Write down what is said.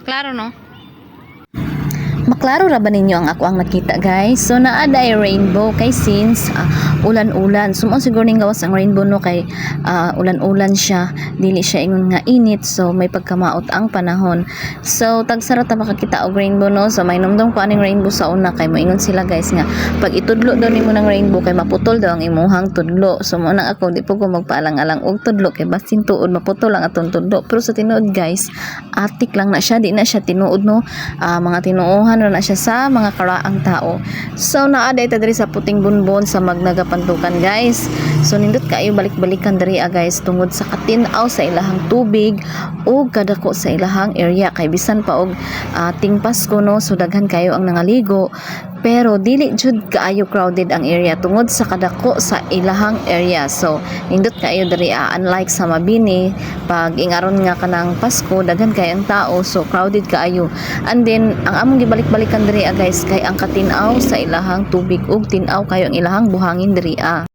Maklaro no? Maklaro ra ba ninyo ang ako ang nakita guys? So naaday rainbow kay since ulan-ulan. Sumon siguro ning gawas ang rainbow no kay ulan-ulan siya. Dili siya ingon nga init so may pagkamaot ang panahon. So tagsara ta makakita og rainbow no. So may numdum ko aning rainbow sa una kay moingon sila guys nga pag itudlo daw nimo ng rainbow kay maputol daw ang imuhang tudlo. So mo na ako di po ko magpaalang-alang og tudlo kay basin tuod maputol ang atong tudlo. Pero sa tinuod guys, atik lang na siya, di na siya tinuod no. Mga tinuohan na siya sa mga karaang tao. So naaday ta diri sa puting bunbon sa magnagapantukan guys. So nindot kaayo balik-balikan diri guys tungod sa katinaw sa ilahang tubig o kadako sa ilahang area kay bisan pa og ting Pasko no so daghan kayo ang nangaligo pero dili jud kaayo crowded ang area tungod sa kadako sa ilahang area. So nindot kaayo diri unlike sa Mabini pag ingaron nga kanang Pasko daghan kay ang tao so crowded kaayo. And then ang among gibalik-balikan diri guys kay ang katinaw sa ilahang tubig ug tinaw kayo ang ilahang buhangin diri